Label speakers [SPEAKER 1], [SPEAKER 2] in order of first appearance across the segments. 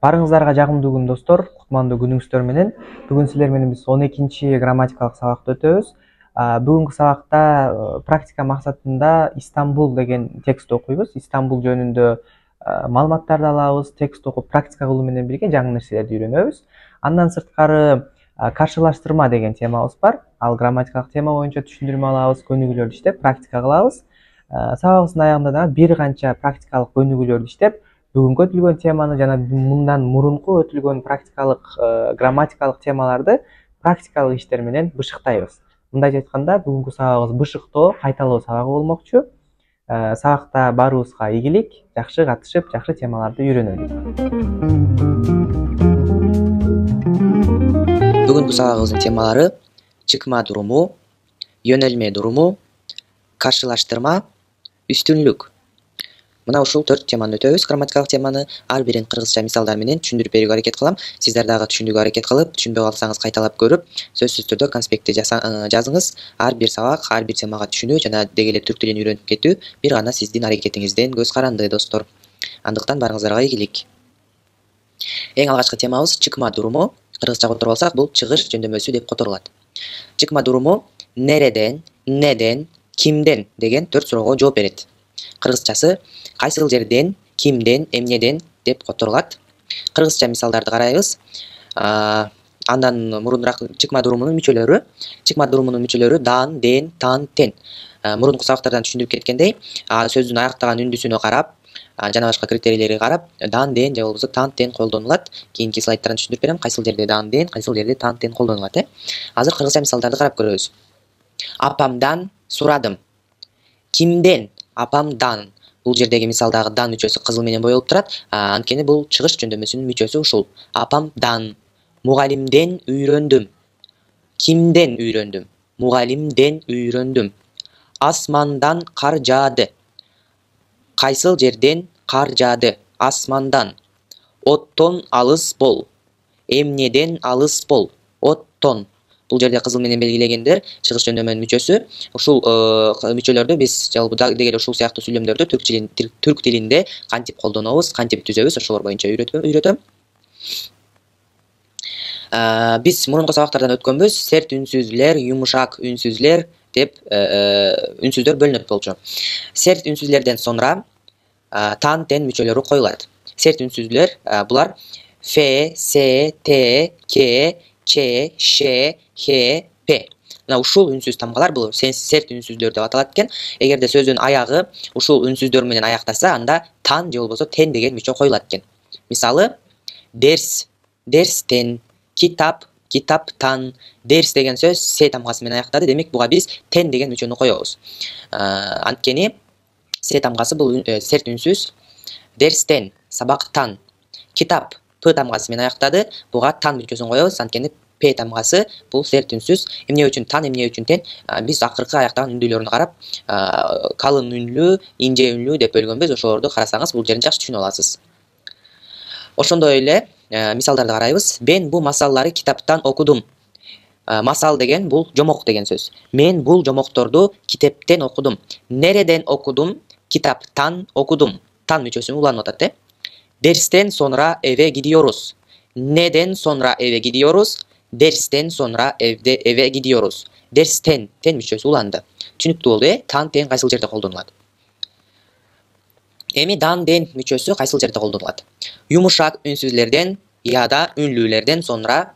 [SPEAKER 1] Барыңыздарга жагымдуу күн достор, кутмандуу күнүңүздөр менен. Бүгүн силер менен биз 12-чи грамматикалык сабакты өтөбүз. Бүгүнкү сабакта практика максатында Истанбул деген текст окуйбуз. Истанбул жөнүндө маалыматтарды алабыз, текст окуп практика кылуу менен бирге жаңы нерселерди үйрөнөбүз. Андан сырткары каршылаштырма деген темабыз бар. Ал грамматикалык тема боюнча түшүндүрмө алабыз, көнүгүүлөрдү иштеп практика кылабыз. Сабагыбыздын аягында дагы бир канча практикалык көнүгүүлөрдү иштеп, бүгүнкү өтүлгөн теманы жана мындан мурунку өтүлгөн практикалык грамматикалык темаларды практикалык иштер менен бышыктайбыз. Мындайча айтканда, бүгүнкү сабагыбыз бышыктоо, кайталоо сабагы болмокчу. Сабакта баарыбызга ийгилик, жакшы катышып, жакшы темаларды үйрөнөлү.
[SPEAKER 2] Бүгүнкү сабагыбыздын темалары чыкма durumу, yönelme durumу, каршылаштырма, üstünlük. Мына ушул 4 теманы өтөбүз, грамматикалык теманы. Ар бирин кыргызча мисалдар менен түшүндүрүп берүүгө аракет кылам. Сиздер дагы түшүндүрүүгө аракет кылып, түшүнбөй калсаңыз кайталап көрүп, сөзсүз түрдө конспектте жазыңыз. Ар бир сабак, ар бир темага түшүнүү жана деги эле түрк тилин үйрөнүп кетүү бир гана сиздин аракетиңизден көз каранды, достор. Андыктан барыңыздарга ийгилик. Эң алгачкы темабыз чыкма durumу. Кыргызча которуп алсак, бул чыгыш жөндөмөсү деп которулат. Чыкма durumу нереден, неден, кимден деген 4 суроого жооп берет. Кыргызчасы кайсыл жерден, кимден, эмнеден деп которулат. Кыргызча мисалдарды карайбыз. Андан мурунураак чыкма durumунун мүчөлөрү. Чыкма durumунун мүчөлөрү дан, ден, тан, тен. Мурунку сабактардан түшүндүрүп кеткендей, сөздүн аяктаган үндүсүнө карап, жана башка критерийлерге карап, дан, ден же болбосо тан, тен колдонулат. Кийинки слайдтардан түшүндүрүп берем, кайсыл жерде дан, ден, кайсыл жерде тан, тен колдонулат. Азыр кыргызча мисалдарды карап көрөбүз. Апамдан сурадым. Кимден? Апамдан. Бул жердеги мисалдагы дан мүчөсү кызыл менен боелуп турат. Анткени бул чыгыш жөндөмөсүнүн мүчөсү ушул. Апамдан. Мугалимден үйрөндүм. Кимден үйрөндүм? Мугалимден үйрөндүм. Асмандан кар жаады. Кайсыл жерден кар жаады? Асмандан. Оттон алыс бол. Эмнеден алыс бол? Оттон. Бул жерде кызыл менен белгилегендер чыгыш жөндөмөнүн мүчөсү. Ушул мүчөлөрдү биз жалпы деги эле ушул сыяктуу сүйлөмдөрдү түрк тилинде кантип колдонобуз, кантип түзөбүз, ошолор боюнча үйрөтөм. Биз мурунку сабактардан өткөнбүз. Серт үнсүзлөр, юмшак үнсүзлөр деп үнсүздөр бөлүнөт болчу. Серт үнсүзлөрдөн sonra тан, тен мүчөлөрү коюлат. Серт үнсүзлөр булар ф, с, т, к, ч, ш, х, п. Мына ушул үнсүз тамгалар бул серт үнсүздөр деп аталат экен. Эгерде сөздүн аягы ушул үнсүздөр менен аяктаса, анда тан же болбосо тен деген мүчө коюлат экен. Мисалы, дерс, дерстен, китап, китаптан. Дерс деген сөз с тамгасы менен аяктады. Демек буга биз тен деген мүчөнү коебуз. Анткени с тамгасы бул серт үнсүз. Дерстен, сабактан. Китап п тамгасы менен аяктады. Буга тан мүчөсүн коебуз. Анткени п тамгасы бул серт үнсүз. Эмне үчүн тан, эмне үчүн тен? Биз акыркы аяктаган үндүүлөрүнө карап, калың үнлүү, инже үнлүү деп бөлгөнбүз. Ошолорду карасаңыз, бул жерин жакшы түшүнө аласыз. Ошондой эле мисалдарды карайбыз. Мен бул масалларды китаптан окудум. Масал деген бул жомок деген сөз. Мен бул жомокторду китептен окудум. Нереден окудум? Китаптан окудум. Тан мүчөсүн уланып атат. Дерстен sonra eve gidiyoruz. Neden sonra eve gidiyoruz? Dersten sonra eve gidiyoruz. Dersten, ten мүчөсү уланды. Түшүнүктүү болду, Тан, тен кайсыл жерде колдонулат? Эми дан, ден мүчөсү кайсыл жерде колдонулат? Yumuşak ünsüzlerden ya da ünlülerden sonra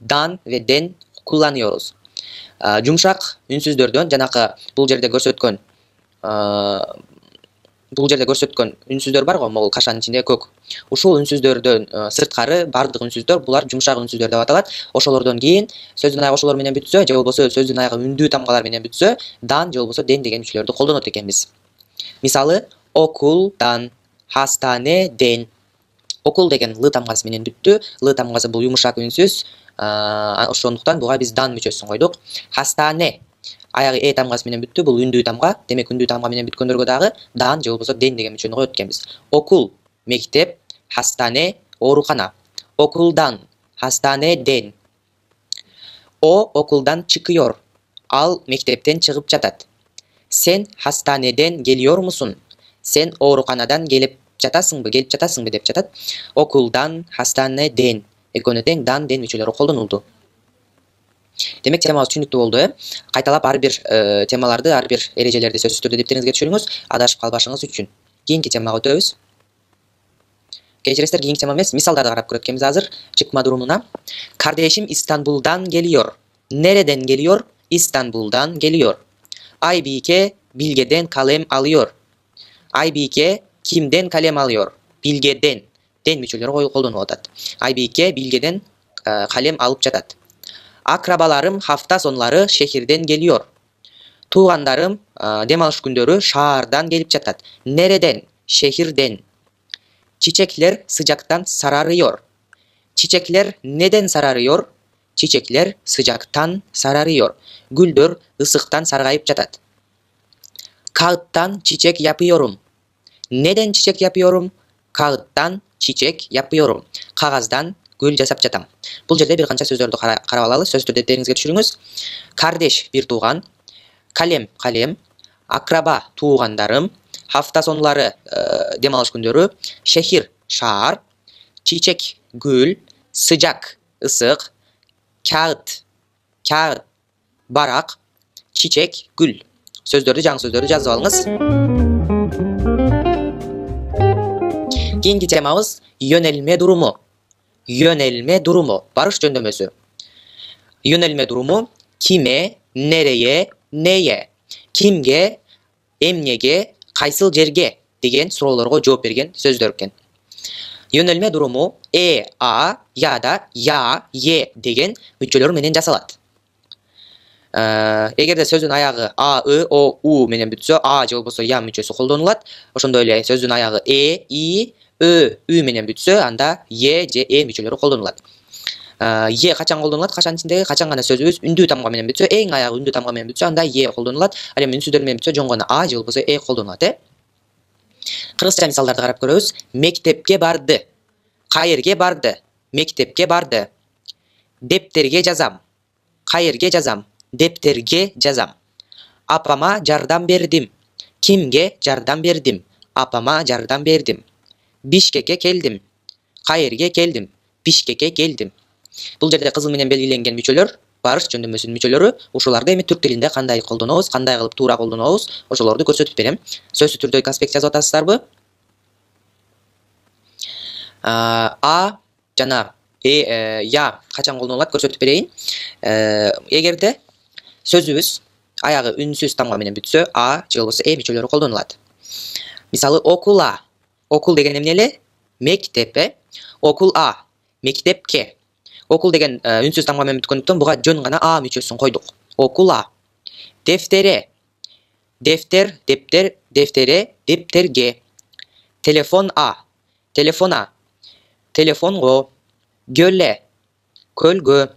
[SPEAKER 2] dan ve den kullanıyoruz. Yumuşak ünsüzdөрдөн жанакы бул жерде көрсөткөн үнсүздөр бар го, могул кашанын ичинде көк. Ушул үнсүздөрдөн сырткары бардык үнсүздөр булар жумшак үнсүздөр деп аталат. Ошолордон кийин сөздүн аягы ошолор менен бүтсө, же болбосо сөздүн аягы үндүү тамгалар менен бүтсө, дан же болбосо ден деген мүчөлөрдү колдонот экенбиз. Мисалы, okuldan, hastaneden. Окул деген л тамгасы менен бүттү. Л тамгасы бул юмшак үнсүз. Ошондуктан буга биз дан мүчөсүн койдук. Hastane аягы тамгасы менен бүттү. Бул үндүү тамга. Демек үндүү тамга менен бүткөндөргө дагы дан же болбосо ден деген мүчөнү коет экенбиз. Окул мектеп, hastane оорукана. Okuldan, hastaneden. O okuldan çıkıyor. Al mekteптен чыгып жатат. Sen hastaneden geliyor musun? Sen oorukanadan gelip жатасыңбы, келип жатасыңбы деп жатат. Окулдан, хастанеден. Экөөнө тең дан, ден мүчөлөрү колдонулду. Демек темабыз түшүнүктүү болду, Кайталап ар бир темаларды, ар бир эрежелерди сөзсүз түрдө дептериңизге түшүрүңүз, адашып калбашыңыз үчүн. Кийинки темага өтөбүз. Кечиресиздер, кийинки тема эмес, мисалдарды карап көрөт экенбиз азыр. Чыкма durumuna. Kardeşim İstanbul'dan geliyor. Nereden geliyor? İstanbul'dan geliyor. Aybike Bilge'den kalem alıyor. Aybike kimden kalem alıyor? Bilge'den. Den müçөлөрү колдонуп атат. Aybike Bilge'den kalem alıp жатат. Akrabalarım hafta sonları şehirden geliyor. Tuğanlarım dem alış gündörü şahardan gelip жатат. Nereden? Şehirden. Çiçekler sıcaktan sararıyor. Çiçekler neden sararıyor? Çiçekler sıcaktan sararıyor. Güldür ısıktan sargayıp жатат. Kağıttan çiçek yapıyorum. Neden çiçek yapıyorum? Kağıttan çiçek yapıyorum. Kağızdan gül жасап жатам. Бул жерде бир канча сөздөрдү карап алалы. Сөз түрдө дептериңизге түшүрүңүз. Kardeş bir tuğan, kalem kalem, akraba tuğandarım, hafta sonları dem alış gündörü, şehir şahar, çiçek gül, sıcak ısık, kağıt kağıt, barak, çiçek gül. Sözdөрдү, жаңы сөздөрдү жазып алыңыз. Keyinki temamız yönelme durumu. Yönelme durumu. Barış jönдөмөсү. Yönelme durumu kime, nereye, neye, kimge, emnege, кайсыл жерге деген суроолорго жооп берген сөздөр экен. Yönelme durumu a ya da ya, ye деген мүчөлөр менен жасалат. Эгерде сөздүн аягы a, ы, o, u менен бүтсө, a же болбосо ya мүчөсү колдонулат. Ошондой эле сөздүн аягы i, ы, ü менен бүтсө, анда е же мүчөлөрү колдонулат. Е качан колдонулат? Качан ичиндеги качан гана сөзүбүз үндүү тамга менен бүтсө, эң аягы үндүү тамга менен бүтсө, анда е колдонулат. Ал эми үнсүздөр менен бүтсө, жөн гана a же болбосо колдонулат, Кыргызча мисалдарды карап көрөбүз. Мектепке барды. Кайерге барды? Мектепке барды. Дептерге жазам. Кайерге жазам? Дептерге жазам. Апама жардам бердим. Кимге жардам бердим? Апама жардам бердим. Бишкекке келдим. Кайерге келдим? Бишкекке келдим. Бул жерде кызыл менен белгиленген мүчөлөр, барыш жөндөмөсүнүн мүчөлөрү. Ушуларды эми түрк тилинде кандай колдонобуз, кандай кылып туура колдонобуз, ошолорду көрсөтүп берем. Сөзсүз түрдө конспект жазып атасыздарбы? А жана я качан колдонулат көрсөтүп берейин. Эгерде сөзүбүз аягы үнсүз тамга менен бүтсө, а же болбосо мүчөлөрү колдонулат. Мисалы окула. Окул деген эмне эле? Мектеп. Окул а. Мектепке. Окул деген үнсүз тамга менен бүткөндүктөн буга жөн гана а мүчөсүн койдук. Окула. Дефтере. Дефтер, дептер, дефтере, дептерге. Телефон а. Телефона. Телефонго. Гөле. Көлгө.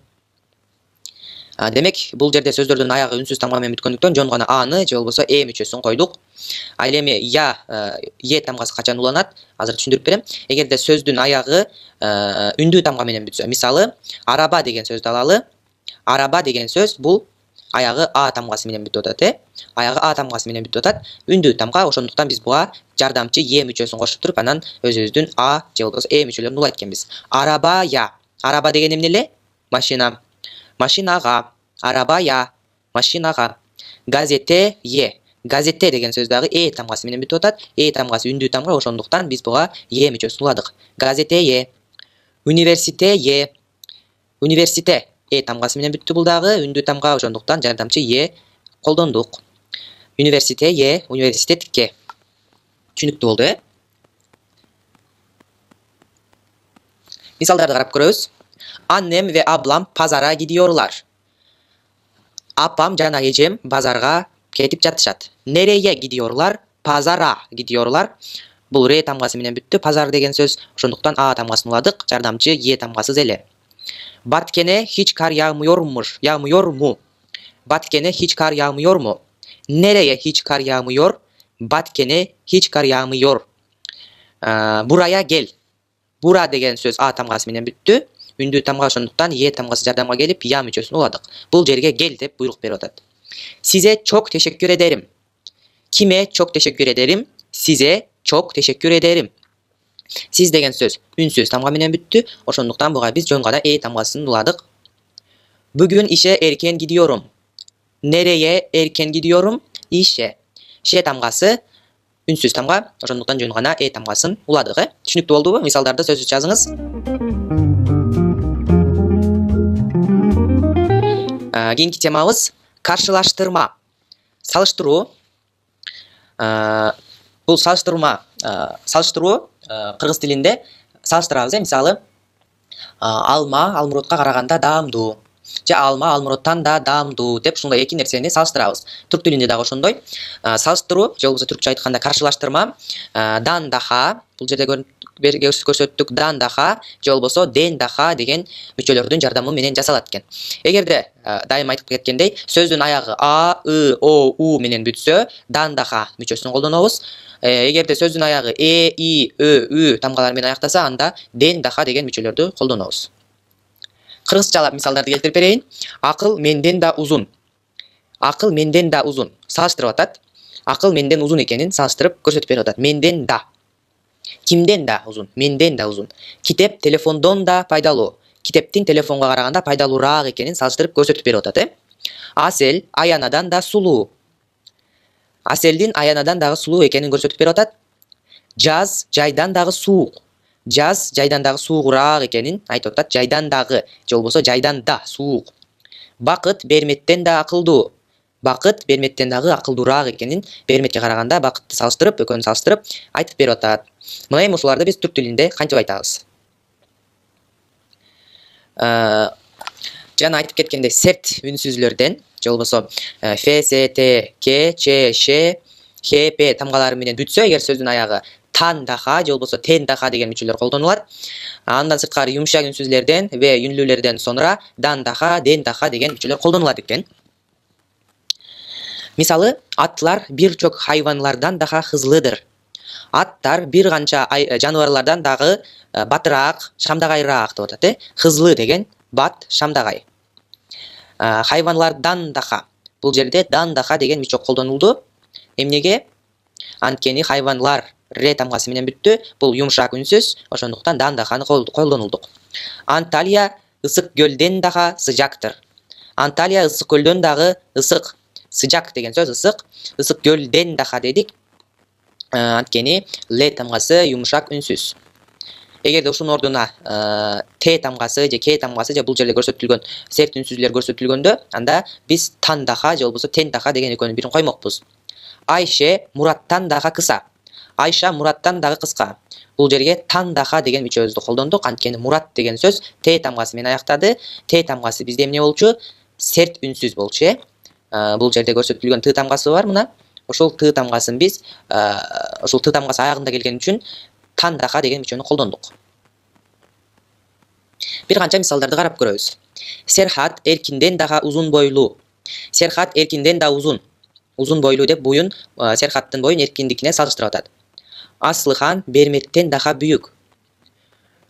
[SPEAKER 2] Демек, бул жерде сөздөрдүн аягы үнсүз тамга менен бүткөндүктөн жөн гана аны же болбосо мүчөсүн койдук. Ал эми я, е тамгасы качан уланат? Азыр түшүндүрүп берем. Эгерде сөздүн аягы үндүү тамга менен бүтсө, мисалы, араба деген сөздү алалы. Араба деген сөз бул аягы а тамгасы менен бүтүп атат, Аягы а тамгасы менен бүтүп атат. Үндүү тамга, ошондуктан биз буга жардамчы мүчөсүн кошуп туруп, анан өзүбүздүн а же болбосо мүчөлөрүн улайт экенбиз. Араба я. Араба деген эмне эле? Машина. Машинага. Арабая. Машинага. Газете е. Газете деген сөз дагы тамгасы менен бүтүп атат. Тамгасы үндүү тамга, ошондуктан биз буга мүчөсүн уладык. Газете е. Университе е. Университе тамгасы менен бүттү бул дагы, үндүү тамга, ошондуктан жардамчы колдондук. Университе е. Университетке. Түшүнүктүү болду, Мисалдарды карап көрөбүз. Annem ve ablam pazara gidiyorlar. Apam jana ejем bazarga ketip жатышат. Nereye gidiyorlar? Pazara gidiyorlar. Бул ре тамгасы менен бүттү. Pazar деген сөз, ошондуктан а тамгасын уладык. Жардамчы тамгасыз эле. Баткене hiç kar yağmıyormuş. Yağmıyor mu? Batkene hiç kar yağmıyor mu? Nereye hiç kar yağmıyor? Batkene hiç kar yağmıyor. Buraya gel. Bura деген сөз а тамгасы менен бүттү. Үндүү тамга, ошондуктан тамгасы жардамга келип я мүчөсүн уладык. Бул жерге gel деп буйрук берип атат. Size çok teşekkür ederim. Kime çok teşekkür ederim? Size çok teşekkür ederim. Siz деген сөз үнсүз тамга менен бүттү. Ошондуктан буга биз жөн гана тамгасын уладык. Bugün işe erken gidiyorum. Nereye erken gidiyorum? İşe. Şe тамгасы үнсүз тамга. Ошондуктан жөн гана тамгасын уладык. Түшүнүктүү болдубу? Мисалдарды сөзсүз жазыңыз. Кийинки темабыз каршылаштырма. Салыштыруу. Бул салыштыруу кыргыз тилинде салыштырабыз. Мисалы алма алмурутка караганда даамдуу. Же алма алмуруттан да даамдуу деп ушундай эки нерсени салыштырабыз. Түрк тилинде дагы ошондой. Салыштыруу же болбосо түркчө айтканда каршылаштырма. Дан даха, бул жерде көрсөттүк дан даха же болбосо ден даха деген мүчөлөрдүн жардамы менен жасалат экен. Эгерде дайыма айтып кеткендей, сөздүн аягы а, ы, о, у менен бүтсө, дан даха мүчөсүн колдонобуз. Эгерде сөздүн аягы э, и, ö, ü тамгалар менен аяктаса, анда ден даха деген мүчөлөрдү колдонобуз. Кыргызчалап мисалдарды келтирип берейин. Акыл менден да узун. Акыл менден да узун. Салыштырып атат. Акыл менден узун экенин салыштырып көрсөтүп берип атат. Менден да. Кимден да узун? Менден да узун. Китеп телефондон да пайдалуу. Китептин телефонго караганда пайдалуураак экенин салыштырып көрсөтүп берип атат. Асел аянадан да сулуу. Аселдин аянадан дагы сулуу экенин көрсөтүп берип атат. Жаз жайдан дагы суук. Жаз жайдан дагы суугураак экенин айтып атат. Жайдан дагы же болбосо жайдан да суук. Бакыт берметтен да акылдуу. Бакыт берметтен дагы акылдуураак экенин, берметке караганда бакытты салыштырып, экөөнү салыштырып айтып берип атат. Мына эми ушуларды биз түрк тилинде кантип айтабыз? Жана айтып кеткендей серт үнсүзлөрдөн же болбосо ф, с, т, к, ч, ш, х, п тамгалары менен бүтсө, эгер сөздүн аягы тан даха же болбосо тен даха деген мүчөлөр колдонулат. Андан сырткары юмшак үнсүзлөрдөн в юнлүүлөрдөн сонра дан даха, ден даха деген мүчөлөр колдонулат экен. Мисалы, аттар бир чок хайванлардан даха хызлыдыр. Аттар бир канча жаныбарлардан дагы батыраак, шамдагайраак деп атат. Хызлы деген бат, шамдагай. Хайванлардан даха. Бул жерде дан даха деген мүчө колдонулду. Эмнеге? Анткени хайванлар ре тамгасы менен бүттү. Бул юмшак үнсүз, ошондуктан дан даханы колдонулдук. Анталия ысык көлдөн дагы сыжактыр. Анталия ысык көлдөн дагы ысык. Сыжак деген сөз ысык. Ысык көлдөн даха дедик. Анткени ле тамгасы юмшак үнсүз. Эгерде ушунун ордуна т тамгасы же к тамгасы же бул жерде көрсөтүлгөн серт үнсүзлөр көрсөтүлгөндө, анда биз тан даха же болбосо тен даха деген экөөнүн бирин коймокпуз. Айше Мураттан дагы кыса. Айша Мураттан дагы кыска. Бул жерге тан даха деген мүчөбүздү колдондук. Анткени Мурат деген сөз т тамгасы менен аяктады. Т тамгасы бизде эмне болчу? Серт үнсүз болчу. Бул жерде көрсөтүлгөн т тамгасы бар мына. Ошол т тамгасын биз ошол т тамгасы аягында келген үчүн тан даха деген мүчөнү колдондук. Бир канча мисалдарды карап көрөбүз. Серхат эркинден дагы узун бойлуу. Серхат эркинден да узун. Узун бойлуу деп буюн Серхаттын боюн эркиндикине салыштырып атат. Аслыхан берметтен дагы büyük.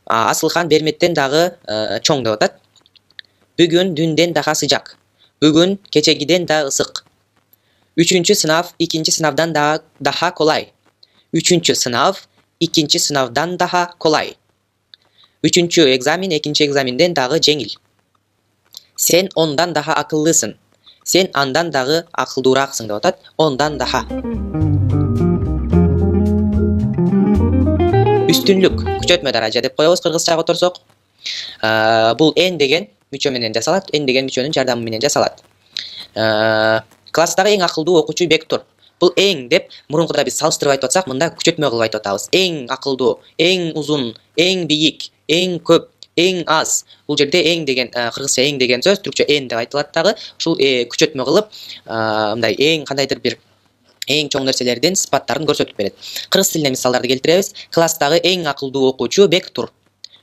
[SPEAKER 2] Аслыхан берметтен дагы чоң деп атат. Бүгүн дүнден дагы сыжак. Бүгүн кечегиден да ысык. Üçüncü sınav ikinci sınavdan daha kolay. Üçüncü sınav ikinci sınavdan daha kolay. Üçüncü egzamin ikinci egzaminden daha жеңил. Sen ondan daha akıllısın. Sen andan daha akıllıuraksın деп атат. Ondan daha. Üstünlük, күчөтмө даража деп коебуз кыргызчага оторсок. Бул en деген мүчө менен жасалат. En деген мүчөнүн жардамы менен жасалат. Класстагы эң акылдуу окуучу Бектур. Бул эң деп мурункуда биз салыштырып айтып атсак, мында күчөтмө кылып айтып атабыз. Эң акылдуу, эң узун, эң бийик, эң көп, эң аз. Бул жерде эң деген кыргызча эң деген сөз түркчө эн деп айтылат дагы. Ушул күчөтмө кылып, мындай эң кандайдыр бир эң чоң нерселердин сыпаттарын көрсөтүп берет. Кыргыз тилине мисалдарды келтиребиз. Класстагы эң акылдуу окуучу Бектур.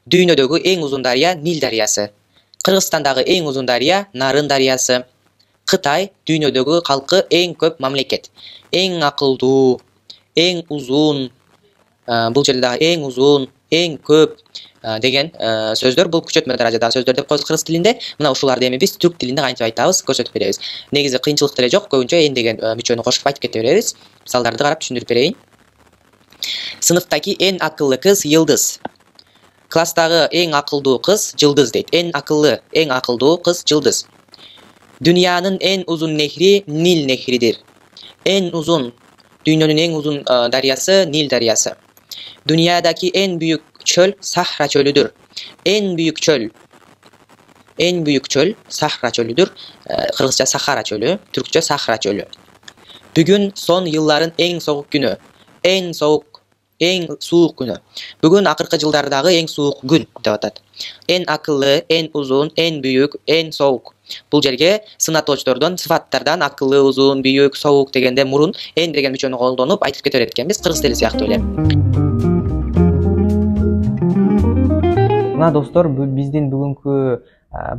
[SPEAKER 2] Дүйнөдөгү эң узун дарыя Нил дарыясы. Кыргызстандагы эң узун дарыя Нарын дарыясы. Кытай дүйнөдөгү калкы эң көп мамлекет. Эң акылдуу, эң узун, бул жерде дагы эң узун, эң көп деген сөздөр бул күчөтмө даражадагы сөздөр деп коебуз кыргыз тилинде. Мына ушуларды эми биз түрк тилинде кантип айтабыз көрсөтүп беребиз. Негизи кыйынчылык деле жок, көбүнчө эн деген мүчөнү кошуп айтып кете беребиз. Мисалдарды карап түшүндүрүп берейин. Sınıftaki en akıllı kız Yıldız. Klastagı en akıllı kız Yıldız deydi. En akıllı kız Yıldız. Dünyanın en uzun nehri Nil nehridir. Dünyanın en uzun deryası Nil deryası. Dünyadaki en büyük çöl Sahra çölüdür. En büyük çöl Sahra çölüdür. Kırgızca Sahara çölü, Türkçe Sahra çölü. Bugün son yılların en soğuk günü. En soğuk günü. Bugün akırkı yıllardagı en soğuk gün dep atat. En akıllı, en uzun, en büyük, en soğuk. Bul жерге сынатоочтордон sıfatlardan akıllı, uzun, büyük, soğuk degende murun en деген мүчөнү колдонуп айтып кетер экенбиz кыргыз тили сыяктуу эле.
[SPEAKER 1] Мына достор, биздин бүгүнкү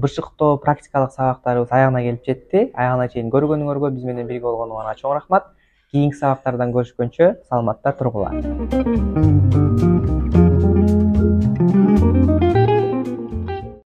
[SPEAKER 1] бышыктоо практикалык сабактарыбыз аягына келип жетти. Аягына чейин көргөнүңөргө, биз менен бирге болгонуңарга чоң рахмат. Кийинки сабактардан көрүшкөнчө саламатта тургула.